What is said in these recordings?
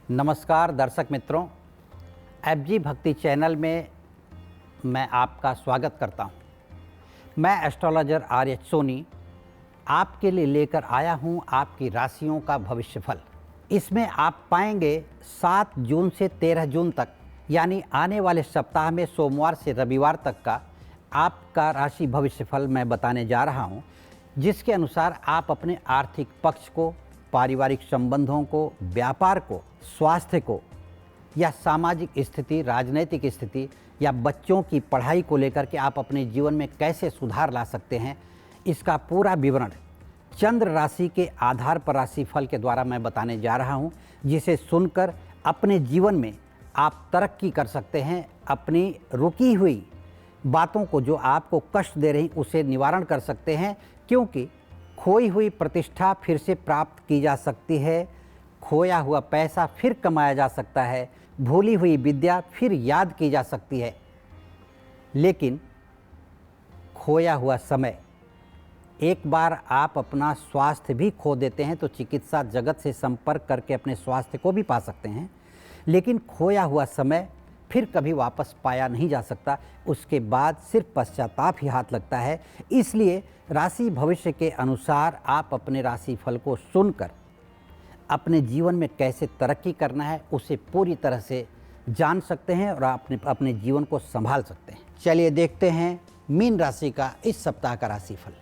नमस्कार दर्शक मित्रों, एफजी भक्ति चैनल में मैं आपका स्वागत करता हूं। मैं एस्ट्रोलॉजर आर्य सोनी आपके लिए लेकर आया हूं आपकी राशियों का भविष्यफल। इसमें आप पाएंगे 7 जून से 13 जून तक यानी आने वाले सप्ताह में सोमवार से रविवार तक का आपका राशि भविष्यफल मैं बताने जा रहा हूं, जिसके अनुसार आप अपने आर्थिक पक्ष को, पारिवारिक संबंधों को, व्यापार को, स्वास्थ्य को या सामाजिक स्थिति, राजनीतिक स्थिति या बच्चों की पढ़ाई को लेकर के आप अपने जीवन में कैसे सुधार ला सकते हैं, इसका पूरा विवरण चंद्र राशि के आधार पर राशिफल के द्वारा मैं बताने जा रहा हूं, जिसे सुनकर अपने जीवन में आप तरक्की कर सकते हैं। अपनी रुकी हुई बातों को, जो आपको कष्ट दे रही, उसे निवारण कर सकते हैं, क्योंकि खोई हुई प्रतिष्ठा फिर से प्राप्त की जा सकती है, खोया हुआ पैसा फिर कमाया जा सकता है, भूली हुई विद्या फिर याद की जा सकती है। लेकिन खोया हुआ समय, एक बार आप अपना स्वास्थ्य भी खो देते हैं तो चिकित्सा जगत से संपर्क करके अपने स्वास्थ्य को भी पा सकते हैं, लेकिन खोया हुआ समय फिर कभी वापस पाया नहीं जा सकता। उसके बाद सिर्फ पश्चाताप ही हाथ लगता है। इसलिए राशि भविष्य के अनुसार आप अपने राशिफल को सुनकर अपने जीवन में कैसे तरक्की करना है उसे पूरी तरह से जान सकते हैं और अपने जीवन को संभाल सकते हैं। चलिए देखते हैं मीन राशि का इस सप्ताह का राशिफल।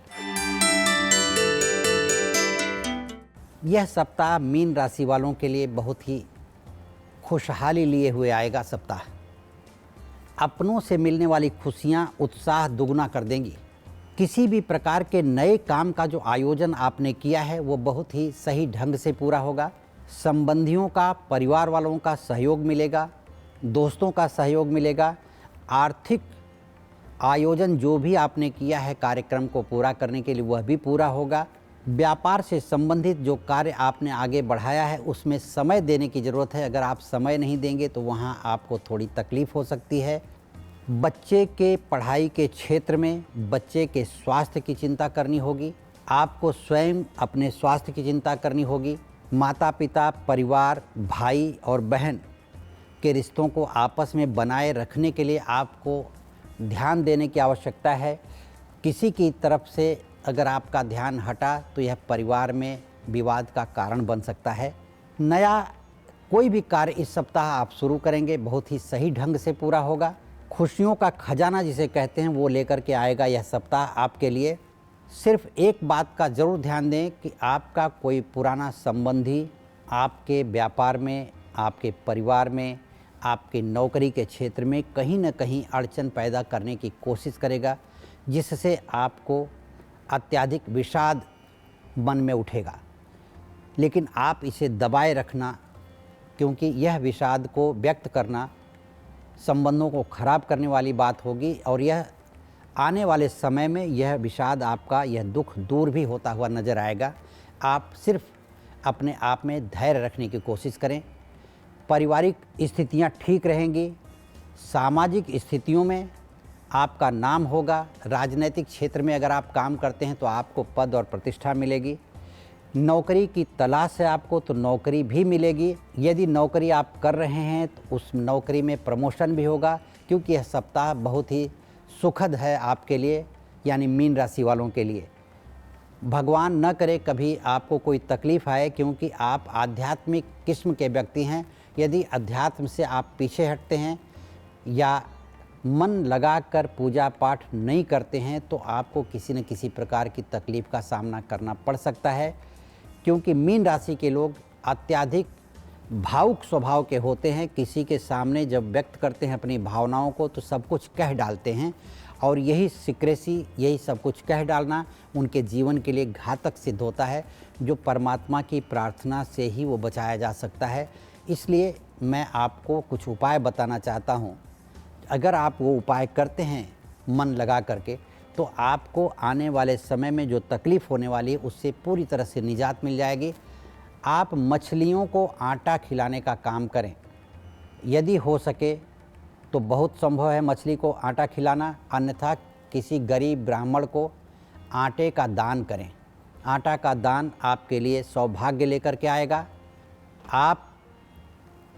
यह सप्ताह मीन राशि वालों के लिए बहुत ही खुशहाली लिए हुए आएगा। सप्ताह अपनों से मिलने वाली खुशियां उत्साह दुगना कर देंगी। किसी भी प्रकार के नए काम का जो आयोजन आपने किया है वो बहुत ही सही ढंग से पूरा होगा। संबंधियों का, परिवार वालों का सहयोग मिलेगा, दोस्तों का सहयोग मिलेगा। आर्थिक आयोजन जो भी आपने किया है कार्यक्रम को पूरा करने के लिए, वह भी पूरा होगा। व्यापार से संबंधित जो कार्य आपने आगे बढ़ाया है उसमें समय देने की ज़रूरत है। अगर आप समय नहीं देंगे तो वहाँ आपको थोड़ी तकलीफ़ हो सकती है। बच्चे के पढ़ाई के क्षेत्र में बच्चे के स्वास्थ्य की चिंता करनी होगी। आपको स्वयं अपने स्वास्थ्य की चिंता करनी होगी। माता पिता, परिवार, भाई और बहन के रिश्तों को आपस में बनाए रखने के लिए आपको ध्यान देने की आवश्यकता है। किसी की तरफ से अगर आपका ध्यान हटा तो यह परिवार में विवाद का कारण बन सकता है। नया कोई भी कार्य इस सप्ताह आप शुरू करेंगे बहुत ही सही ढंग से पूरा होगा। खुशियों का खजाना जिसे कहते हैं वो लेकर के आएगा यह सप्ताह आपके लिए। सिर्फ एक बात का ज़रूर ध्यान दें कि आपका कोई पुराना संबंधी आपके व्यापार में, आपके परिवार में, आपके नौकरी के क्षेत्र में कहीं न कहीं अड़चन पैदा करने की कोशिश करेगा, जिससे आपको अत्यधिक विषाद मन में उठेगा। लेकिन आप इसे दबाए रखना, क्योंकि यह विषाद को व्यक्त करना संबंधों को खराब करने वाली बात होगी और यह आने वाले समय में यह विषाद आपका, यह दुख दूर भी होता हुआ नज़र आएगा। आप सिर्फ अपने आप में धैर्य रखने की कोशिश करें। पारिवारिक स्थितियां ठीक रहेंगी। सामाजिक स्थितियों में आपका नाम होगा। राजनीतिक क्षेत्र में अगर आप काम करते हैं तो आपको पद और प्रतिष्ठा मिलेगी। नौकरी की तलाश है आपको तो नौकरी भी मिलेगी। यदि नौकरी आप कर रहे हैं तो उस नौकरी में प्रमोशन भी होगा, क्योंकि यह सप्ताह बहुत ही सुखद है आपके लिए, यानी मीन राशि वालों के लिए। भगवान न करे कभी आपको कोई तकलीफ़ आए, क्योंकि आप आध्यात्मिक किस्म के व्यक्ति हैं। यदि अध्यात्म से आप पीछे हटते हैं या मन लगाकर पूजा पाठ नहीं करते हैं तो आपको किसी न किसी प्रकार की तकलीफ़ का सामना करना पड़ सकता है, क्योंकि मीन राशि के लोग अत्यधिक भावुक स्वभाव के होते हैं। किसी के सामने जब व्यक्त करते हैं अपनी भावनाओं को तो सब कुछ कह डालते हैं, और यही सिक्रेसी, यही सब कुछ कह डालना उनके जीवन के लिए घातक सिद्ध होता है, जो परमात्मा की प्रार्थना से ही वो बचाया जा सकता है। इसलिए मैं आपको कुछ उपाय बताना चाहता हूँ। अगर आप वो उपाय करते हैं मन लगा करके, तो आपको आने वाले समय में जो तकलीफ़ होने वाली है उससे पूरी तरह से निजात मिल जाएगी। आप मछलियों को आटा खिलाने का काम करें। यदि हो सके तो बहुत संभव है मछली को आटा खिलाना, अन्यथा किसी गरीब ब्राह्मण को आटे का दान करें। आटा का दान आपके लिए सौभाग्य लेकर के आएगा। आप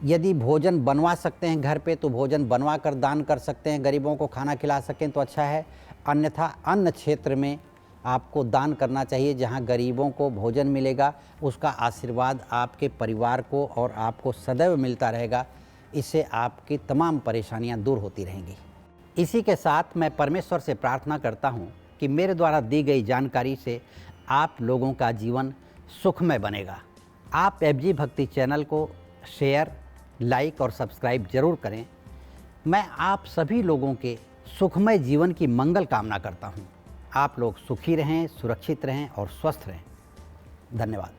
यदि भोजन बनवा सकते हैं घर पे तो भोजन बनवा कर दान कर सकते हैं, गरीबों को खाना खिला सकें तो अच्छा है। अन्यथा अन्न क्षेत्र में आपको दान करना चाहिए, जहां गरीबों को भोजन मिलेगा, उसका आशीर्वाद आपके परिवार को और आपको सदैव मिलता रहेगा। इससे आपकी तमाम परेशानियां दूर होती रहेंगी। इसी के साथ मैं परमेश्वर से प्रार्थना करता हूं कि मेरे द्वारा दी गई जानकारी से आप लोगों का जीवन सुखमय बनेगा। आप FG भक्ति चैनल को शेयर, लाइक और सब्सक्राइब जरूर करें। मैं आप सभी लोगों के सुखमय जीवन की मंगल कामना करता हूं। आप लोग सुखी रहें, सुरक्षित रहें और स्वस्थ रहें। धन्यवाद।